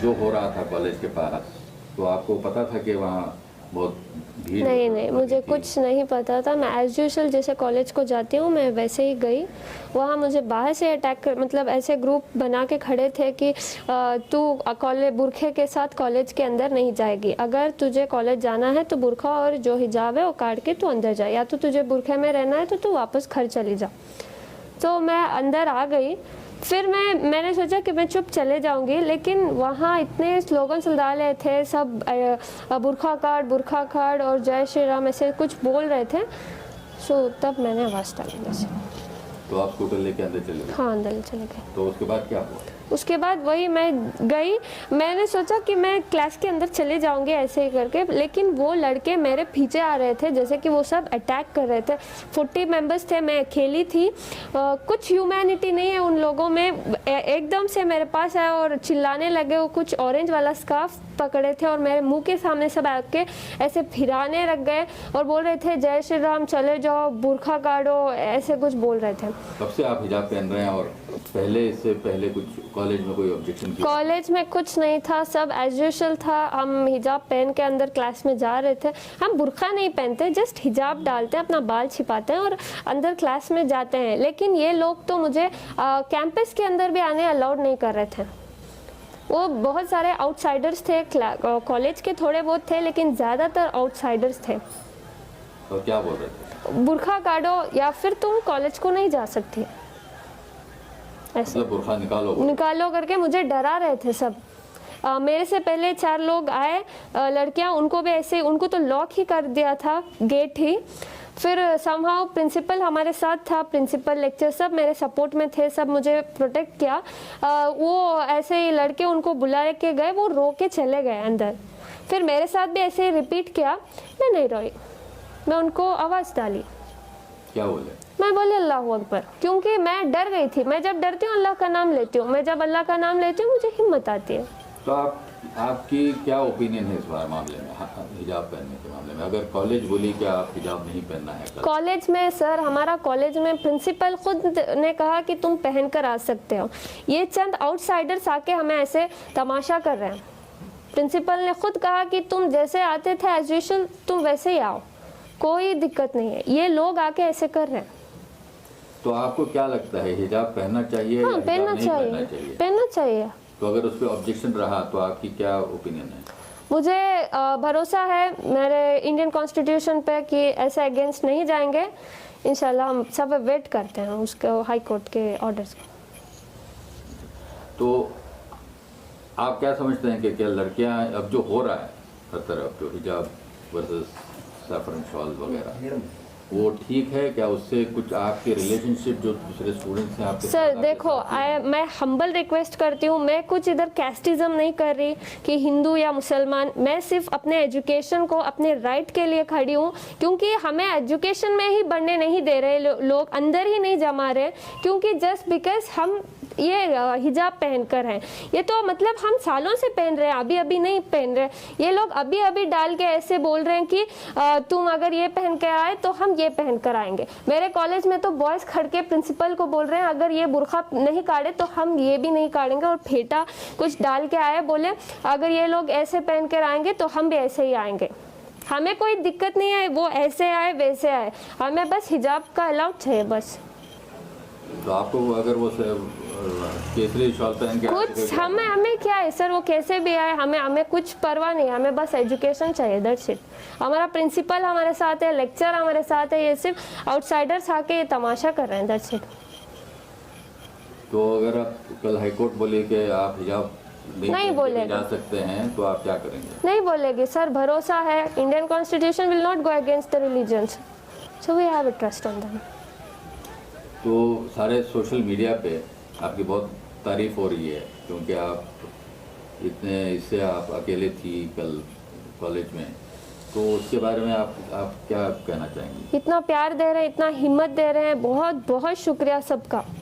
जो हो रहा था कॉलेज के पास, तो आपको पता था कि वहाँ बहुत भीड़? नहीं नहीं, मुझे कुछ नहीं पता था। मैं एज यूजुअल जैसे कॉलेज को जाती हूँ मैं वैसे ही गई। वहाँ मुझे बाहर से अटैक कर, मतलब ऐसे ग्रुप बना के खड़े थे कि तू कॉलेज बुरखे के साथ कॉलेज के अंदर नहीं जाएगी, अगर तुझे कॉलेज जाना है तो बुरखा और जो हिजाब है वो काट के तू अंदर जा, या तो तुझे बुरखे में रहना है तो तू वापस घर चली जा। तो मैं अंदर आ गई। फिर मैंने सोचा कि मैं चुप चले जाऊंगी, लेकिन वहाँ इतने स्लोगन्स डाले थे सब, बुरखा काट और जय श्री राम ऐसे कुछ बोल रहे थे। सो तब मैंने आवाज़ डाली जैसे। तो आप स्कूटर लेके अंदर चले गए? हाँ, अंदर चले गए। तो उसके बाद क्या हुआ? उसके बाद वही मैं गई, मैंने सोचा कि मैं क्लास के अंदर चले जाऊंगी ऐसे ही करके, लेकिन वो लड़के मेरे पीछे आ रहे थे, जैसे कि वो सब अटैक कर रहे थे। 40 मेंबर्स थे, मैं अकेली थी। कुछ ह्यूमैनिटी नहीं है उन लोगों में। एकदम से मेरे पास आए और चिल्लाने लगे। वो कुछ ऑरेंज वाला स्कार्फ पकड़े थे और मेरे मुंह के सामने सब आके ऐसे फिराने लग गए और बोल रहे थे जय श्री राम, चले जाओ, बुरखा काटो, ऐसे कुछ बोल रहे थे। कब से आप हिजाब पहन रहे हैं और इससे पहले कुछ कॉलेज में कोई ऑब्जेक्शन किया? कॉलेज में कुछ नहीं था, सब एज यूजुअल था। हम हिजाब पहन के अंदर क्लास में जा रहे थे। हम बुरखा नहीं पहनते, जस्ट हिजाब डालते हैं, अपना बाल छिपाते हैं और अंदर क्लास में जाते हैं। लेकिन ये लोग तो मुझे कैंपस के अंदर भी आने अलाउड नहीं कर रहे थे। वो बहुत सारे आउटसाइडर्स थे, कॉलेज के थोड़े बहुत थे, लेकिन ज़्यादातर आउटसाइडर्स थे। तो क्या बोल रहे थे? बुरखा काटो या फिर तुम कॉलेज को नहीं जा सकती, ऐसे मतलब बुरखा निकालो करके मुझे डरा रहे थे सब। मेरे से पहले 4 लोग आए, लड़कियां, उनको भी ऐसे, उनको तो लॉक ही कर दिया था, गेट ही। फिर समहाउ प्रिंसिपल हमारे साथ था, प्रिंसिपल लेक्चर सब मेरे सपोर्ट में थे, सब मुझे प्रोटेक्ट किया। वो ऐसे ही लड़के उनको बुला के गए, वो रो के चले गए अंदर। फिर मेरे साथ भी ऐसे ही रिपीट किया, मैं नहीं रोई, मैं उनको आवाज़ डाली। क्या बोले? मैं बोले अल्लाह अकबर, क्योंकि मैं डर गई थी। मैं जब डरती हूँ अल्लाह का नाम लेती हूँ, मैं जब अल्लाह का नाम लेती हूँ मुझे हिम्मत आती है। तो आपकी क्या ओपिनियन है इस बार मामले में, हिजाब पहनने के मामले में? अगर कॉलेज बोली कि आप हिजाब नहीं पहनना है कॉलेज में, सर हमारा कॉलेज में प्रिंसिपल खुद ने कहा कि तुम पहन कर आ सकते हो। ये चंद आउटसाइडर्स आके हमें ऐसे तमाशा कर रहे हैं। प्रिंसिपल ने खुद कहा कि तुम जैसे आते थे एज यूजुअल तुम वैसे ही आओ, कोई दिक्कत नहीं है। ये लोग आके ऐसे कर रहे हैं। तो आपको क्या लगता है, हिजाब पहनना चाहिए? हाँ, या पहनना चाहिए, पहनना चाहिए। तो अगर उस पर ऑब्जेक्शन रहा तो आपकी क्या ओपिनियन है? मुझे भरोसा है मेरे इंडियन कॉन्स्टिट्यूशन पे कि ऐसे अगेंस्ट नहीं जाएंगे। इंशाल्लाह हम सब वेट करते हैं उसके हाई कोर्ट के ऑर्डर्स को। तो आप क्या समझते हैं कि क्या लड़कियां, अब जो हो रहा है हर तरफ, जो हिजाब वर्सेस सैफरन शॉल वगैरह, वो ठीक है क्या? उससे कुछ आपके रिलेशनशिप जो दूसरे स्टूडेंट्स हैं आपके सर देखो, मैं हम्बल रिक्वेस्ट करती हूँ, मैं कुछ इधर कैस्टिज्म नहीं कर रही कि हिंदू या मुसलमान। मैं सिर्फ अपने एजुकेशन को, अपने राइट के लिए खड़ी हूँ, क्योंकि हमें एजुकेशन में ही बढ़ने नहीं दे रहे लोग, अंदर ही नहीं जमा रहे, क्योंकि जस्ट बिकॉज हम ये हिजाब पहनकर हैं। ये तो मतलब हम सालों से पहन रहे हैं, अभी अभी नहीं पहन रहे। ये लोग अभी अभी डाल के ऐसे बोल रहे हैं कि तुम अगर ये पहन के आए तो हम ये पहन कर आएंगे। मेरे कॉलेज में तो बॉयज़ खड़ के प्रिंसिपल को बोल रहे हैं अगर ये बुरखा नहीं काटे तो हम ये भी नहीं काटेंगे, और फेटा कुछ डाल के आए, बोले अगर ये लोग ऐसे पहन कर आएंगे तो हम भी ऐसे ही आएंगे। हमें कोई दिक्कत नहीं है, वो ऐसे आए वैसे आए, हमें बस हिजाब का अलाउड चाहिए बस। तो आपको अगर वो केसरी शॉल पहन के कुछ हमें क्या है सर, वो कैसे भी आए, हमें कुछ परवाह नहीं, हमें बस एजुकेशन चाहिए, दैट्स इट। हमारा प्रिंसिपल हमारे साथ है, लेक्चर हमारे साथ है, ये सिर्फ आउटसाइडर्स आके ये तमाशा कर रहे हैं, दैट्स इट। तो अगर आप कल हाईकोर्ट बोले कि आप हिजाब नहीं बोलेंगे, जा सकते हैं, तो आप क्या करेंगे? नहीं बोलेंगे सर, भरोसा है, Indian constitution will not go against the religions, so we have a trust on them. तो सारे सोशल मीडिया पे आपकी बहुत तारीफ हो रही है, क्योंकि आप इससे आप अकेले थी कल कॉलेज में, तो उसके बारे में आप क्या कहना चाहेंगे? इतना प्यार दे रहे हैं, इतना हिम्मत दे रहे हैं, बहुत बहुत शुक्रिया सबका।